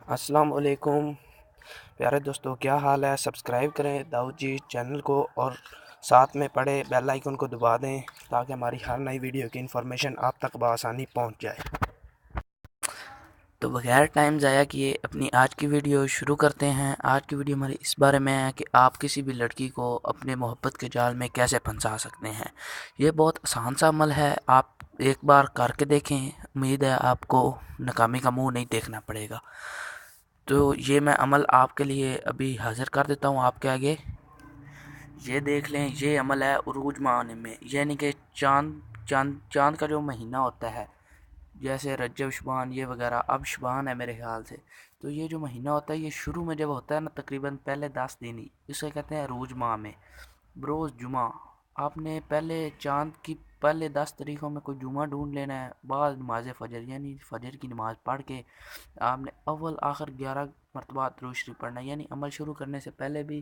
السلام علیکم پیارے دوستو، کیا حال ہے؟ سبسکرائب کریں داؤد جی چینل کو اور ساتھ میں پڑے بیل آئیکن کو دبا دیں تاکہ ہماری ہر نئی ویڈیو کی انفارمیشن آپ تک بآسانی پہنچ جائے۔ تو بغیر ٹائم ضائع کیے اپنی آج کی ویڈیو شروع کرتے ہیں۔ آج کی ویڈیو ہماری اس بارے میں ہے کہ آپ کسی بھی لڑکی کو اپنے محبت کے جال میں کیسے پھنسا سکتے ہیں۔ یہ بہت آسان سا عمل ہے، آپ ایک بار کر کے دیکھیں، امید ہے آپ کو ناکامی کا منہ نہیں دیکھنا پڑے گا۔ تو یہ میں عمل آپ کے لیے ابھی حاضر کر دیتا ہوں آپ کے آگے۔ یہ دیکھ لیں، یہ عمل ہے عروج ماہ میں، یعنی کہ چاند کا جو مہینہ ہوتا ہے، جیسے رجب شبان یہ وغیرہ، اب شبان ہے میرے خیال سے، تو یہ جو مہینہ ہوتا ہے یہ شروع میں جب ہوتا ہے نا، تقریباً پہلے 10 دن ہی اسے کہتے ہیں عروج ماہ میں، بروز جمعہ۔ آپ نے پہلے چاند کی پہلے 10 تاریخوں میں کوئی جمعہ ڈھونڈ لینا ہے، بعد نماز فجر یعنی فجر کی نماز پڑھ کے آپ نے اول آخر 11 مرتبہ درود شریف پڑھنا ہے، یعنی عمل شروع کرنے سے پہلے بھی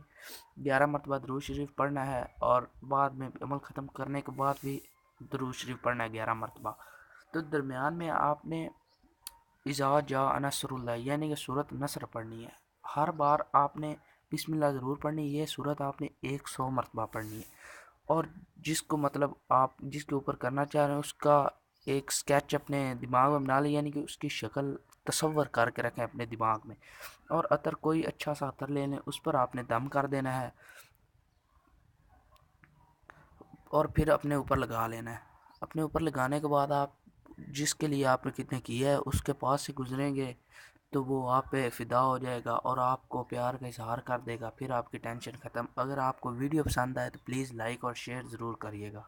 11 مرتبہ درود شریف پڑھنا ہے اور بعد میں عمل ختم کرنے کے بعد بھی درود شریف پڑھنا ہے 11 مرتبہ۔ تو درمیان میں آپ نے اذا جاء نصر اللہ یعنی کہ سورۃ نصر پڑھنی ہے۔ ہر بار آپ نے بسم اللہ ضرور پڑھنی ہے، یہ سورت آپ نے 100 مرتبہ پڑھنی ہے، اور جس کو مطلب آپ جس کے اوپر کرنا چاہ رہے ہیں اس کا ایک سکیچ اپنے دماغ میں بنا لیں، یعنی کہ اس کی شکل تصور کر کے رکھیں اپنے دماغ میں، اور عطر کوئی اچھا سا عطر لے لیں، اس پر آپ نے دم کر دینا ہے اور پھر اپنے اوپر لگا لینا ہے۔ اپنے اوپر لگانے کے بعد آپ جس کے لیے آپ نے کتنے کیا ہے اس کے پاس سے گزریں گے تو وہ آپ پہ فدا ہو جائے گا اور آپ کو پیار کا اظہار کر دے گا، پھر آپ کی ٹینشن ختم۔ اگر آپ کو ویڈیو پسند آئے تو پلیز لائک اور شیئر ضرور کریے گا۔